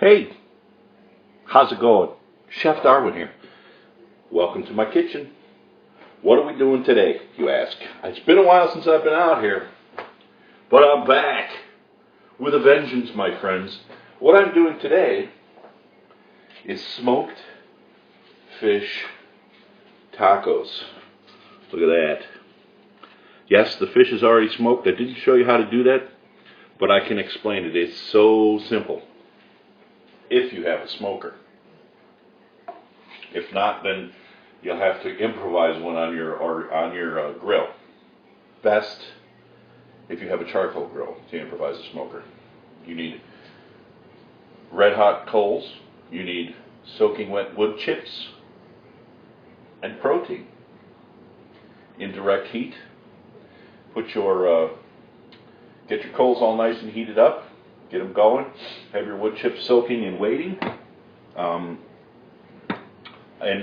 Hey, how's it going? Chef Darwin here. Welcome to my kitchen. What are we doing today, you ask? It's been a while since I've been out here, but I'm back with a vengeance, my friends. What I'm doing today is smoked fish tacos. Look at that. Yes, the fish is already smoked. I didn't show you how to do that, but I can explain it. It's so simple. If you have a smoker. If not, then you'll have to improvise one on your grill. Best if you have a charcoal grill to improvise a smoker. You need red hot coals. You need soaking wet wood chips and protein. In direct heat. Put your get your coals all nice and heated up. Get them going. Have your wood chips soaking and waiting. In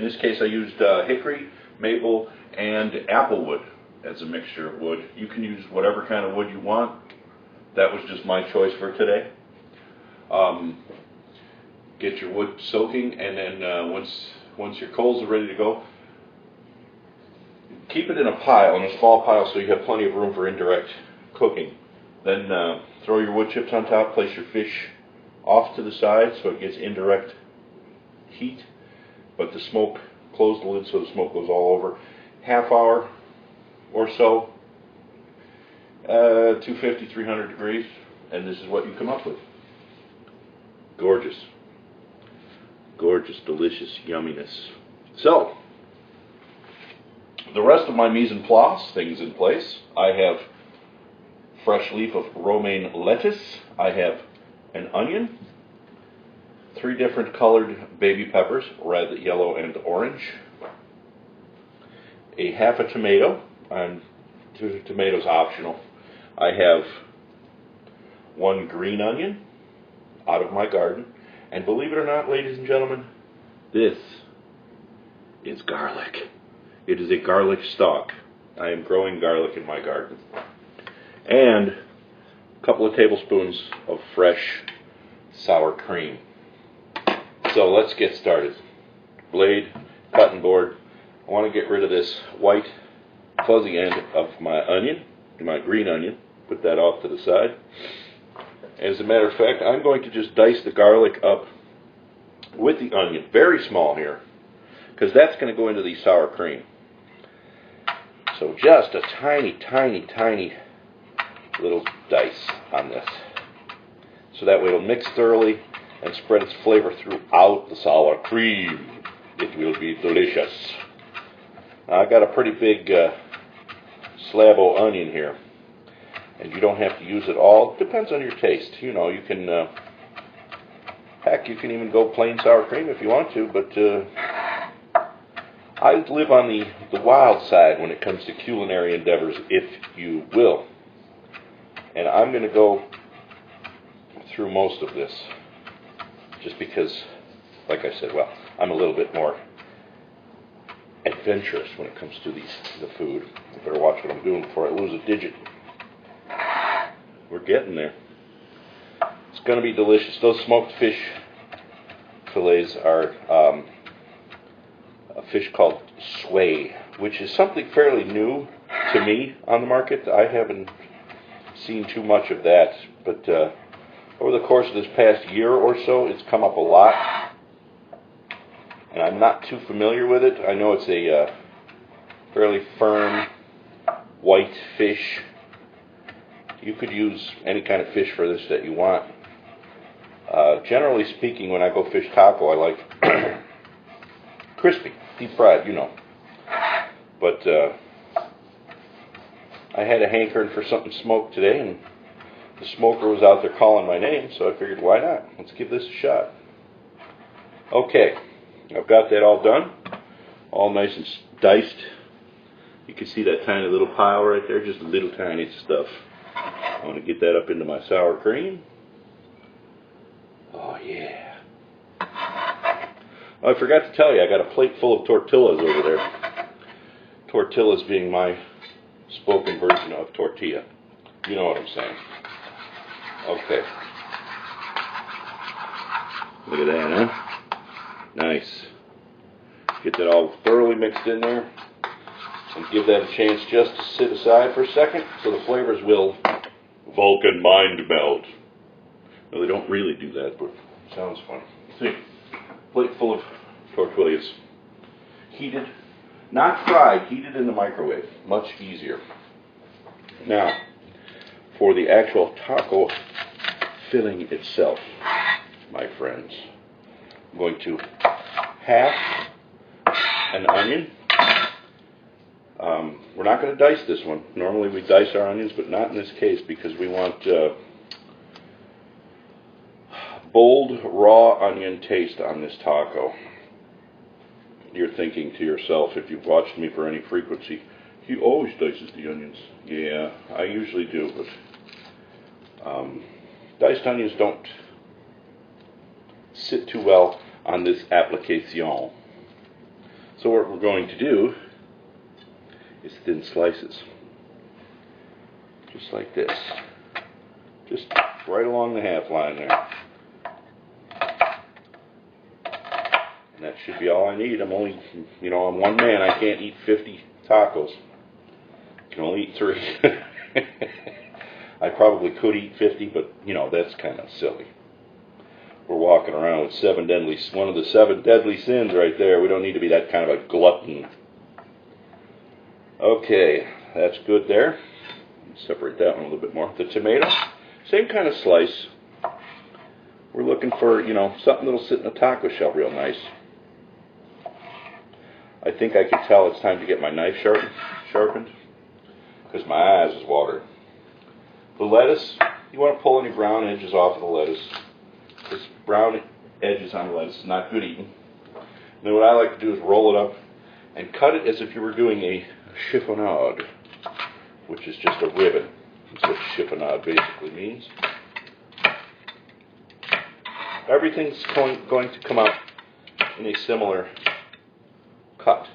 this case, I used hickory, maple, and apple wood as a mixture of wood. You can use whatever kind of wood you want. That was just my choice for today. Get your wood soaking, and then once your coals are ready to go, keep it in a pile, in a small pile, so you have plenty of room for indirect cooking. Then throw your wood chips on top, place your fish off to the side so it gets indirect heat, but the smoke, close the lid so the smoke goes all over. Half hour or so, 250, 300 degrees, and this is what you come up with. Gorgeous. Gorgeous, delicious yumminess. So, the rest of my mise en place, things in place. I have fresh leaf of romaine lettuce. I have an onion, 3 different colored baby peppers, red, yellow, and orange, a half a tomato, and 2 tomatoes optional. I have 1 green onion out of my garden, and believe it or not, ladies and gentlemen, this is garlic. It is a garlic stalk. I am growing garlic in my garden. And a couple of tablespoons of fresh sour cream. So let's get started. Blade, cutting board. I want to get rid of this white fuzzy end of my onion, my green onion. Put that off to the side. As a matter of fact, I'm going to just dice the garlic up with the onion, very small here, because that's going to go into the sour cream. So just a tiny, tiny, tiny little dice on this. So that way it'll mix thoroughly and spread its flavor throughout the sour cream. It will be delicious. Now, I've got a pretty big slab of onion here, and you don't have to use it all. It depends on your taste. You know, you can, heck, you can even go plain sour cream if you want to, but I live on the wild side when it comes to culinary endeavors, if you will. And I'm going to go through most of this just because, like I said, well, I'm a little bit more adventurous when it comes to the food. I better watch what I'm doing before I lose a digit. We're getting there. It's going to be delicious. Those smoked fish fillets are a fish called sway, which is something fairly new to me on the market. I haven't seen too much of that, but over the course of this past year or so, it's come up a lot, and I'm not too familiar with it. I know it's a fairly firm white fish. You could use any kind of fish for this that you want. Generally speaking, when I go fish taco, I like crispy, deep fried, you know. But I had a hankering for something smoked today, and the smoker was out there calling my name, so I figured, why not? Let's give this a shot. Okay, I've got that all done, all nice and diced. You can see that tiny little pile right there, just little tiny stuff. I want to get that up into my sour cream. Oh, yeah. Oh, I forgot to tell you, I got a plate full of tortillas over there. Tortillas being my spoken version of tortilla. You know what I'm saying. Okay. Look at that, huh? Nice. Get that all thoroughly mixed in there. And give that a chance just to sit aside for a second so the flavors will Vulcan mind melt. No, they don't really do that, but it sounds fun. See, plate full of tortillas. Heated, not fried, heated in the microwave. Much easier. Now, for the actual taco filling itself, my friends, I'm going to half an onion. We're not going to dice this one. Normally we dice our onions, but not in this case because we want bold, raw onion taste on this taco. You're thinking to yourself, if you've watched me for any frequency, he always dices the onions. Yeah, I usually do, but diced onions don't sit too well on this application. So what we're going to do is thin slices, just like this, just right along the half line there. And that should be all I need. I'm only, I'm one man. I can't eat 50 tacos. I can only eat 3. I probably could eat 50, but that's kind of silly. We're walking around with one of the 7 deadly sins right there. We don't need to be that kind of a glutton. Okay, that's good there. Separate that one a little bit more. The tomato, same kind of slice. We're looking for, something that'll sit in a taco shell real nice. I think I can tell it's time to get my knife sharpened because my eyes is watering. The lettuce, you want to pull any brown edges off of the lettuce. This brown edges on the lettuce is not good eating. And then what I like to do is roll it up and cut it as if you were doing a chiffonade, which is just a ribbon. That's what chiffonade basically means. Everything's going to come out in a similar cut,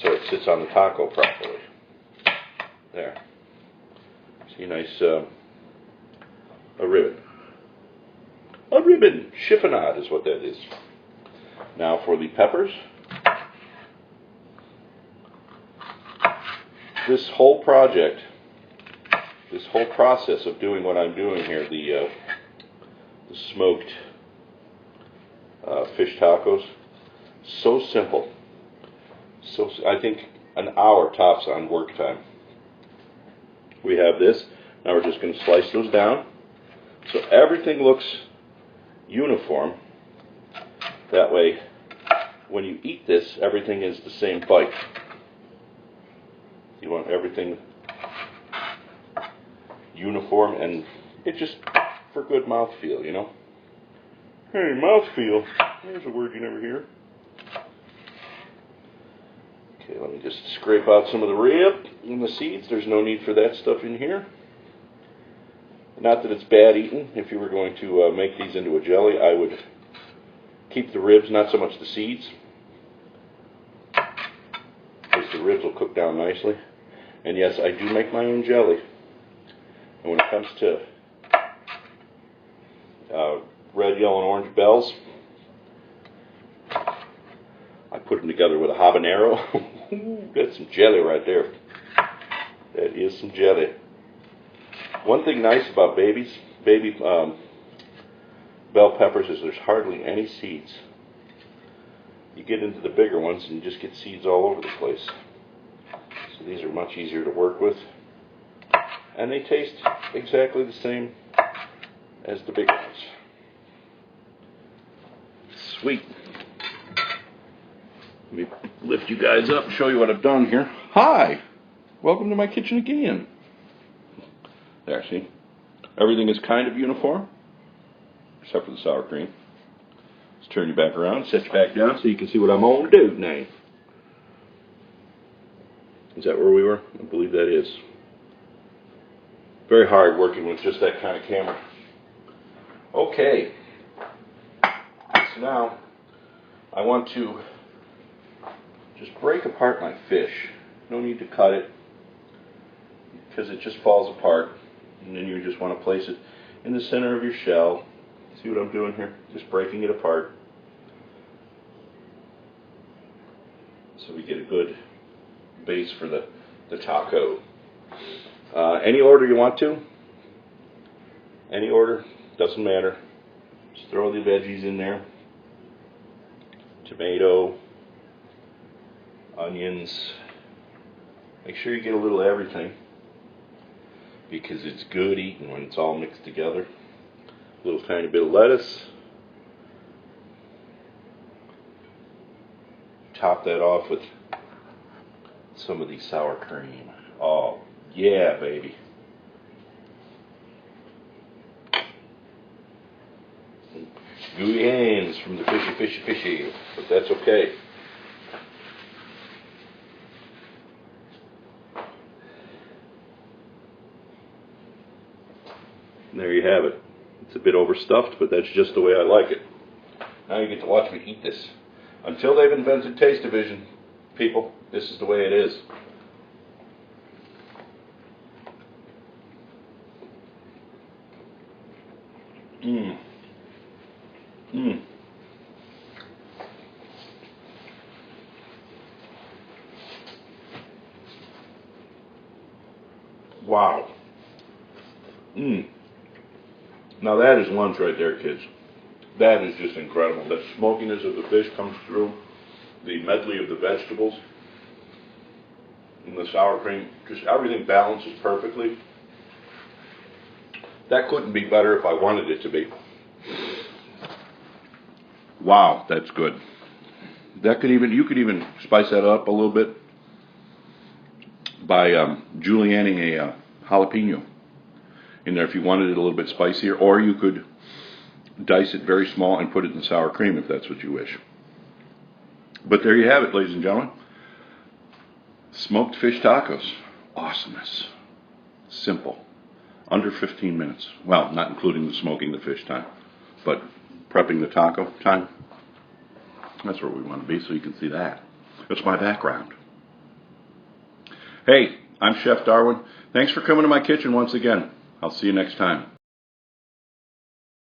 so it sits on the taco properly. There. See, nice, a ribbon. A ribbon! Chiffonade is what that is. Now for the peppers. This whole project, this whole process of doing what I'm doing here, the smoked fish tacos, so simple. So I think an hour tops on work time. We have this. Now we're just going to slice those down so everything looks uniform. That way, when you eat this, everything is the same bite. You want everything uniform, and it just for good mouthfeel, Hey, mouthfeel. There's a word you never hear. Okay, let me just scrape out some of the rib and the seeds. There's no need for that stuff in here. Not that it's bad eating. If you were going to make these into a jelly, I would keep the ribs, not so much the seeds, because the ribs will cook down nicely. And yes, I do make my own jelly. And when it comes to red, yellow, and orange bells, I put them together with a habanero. That's some jelly right there. That is some jelly. One thing nice about baby bell peppers is there's hardly any seeds. You get into the bigger ones and you just get seeds all over the place. So these are much easier to work with. And they taste exactly the same as the big ones. Sweet. Let me lift you guys up and show you what I've done here. Hi! Welcome to my kitchen again. There, see? Everything is kind of uniform, except for the sour cream. Let's turn you back around, set you back down so you can see what I'm going to do now. Is that where we were? I believe that is. Very hard working with just that kind of camera. Okay. So now, I want to just break apart my fish. No need to cut it, because it just falls apart. And then you just want to place it in the center of your shell. See what I'm doing here? Just breaking it apart so we get a good base for the taco. Any order you want to. Any order, doesn't matter. Just throw the veggies in there. Tomato, onions. Make sure you get a little of everything because it's good eating when it's all mixed together. A little tiny bit of lettuce. Top that off with some of the sour cream. Oh, yeah, baby. Gooey hands from the fishy, but that's okay. And there you have it. It's a bit overstuffed, but that's just the way I like it. Now you get to watch me eat this. Until they've invented taste division, people, this is the way it is. Mmm. Mmm. Wow. Mmm. Now that is lunch right there, kids. That is just incredible. The smokiness of the fish comes through. The medley of the vegetables. And the sour cream. Just everything balances perfectly. That couldn't be better if I wanted it to be. Wow, that's good. You could even spice that up a little bit by julienning a jalapeno in there if you wanted it a little bit spicier, or you could dice it very small and put it in sour cream if that's what you wish. But there you have it, ladies and gentlemen. Smoked fish tacos. Awesomeness. Simple. Under 15 minutes. Well, not including the smoking the fish time, but prepping the taco time. That's where we want to be, so you can see that. That's my background. Hey, I'm Chef Darwin. Thanks for coming to my kitchen once again. I'll see you next time.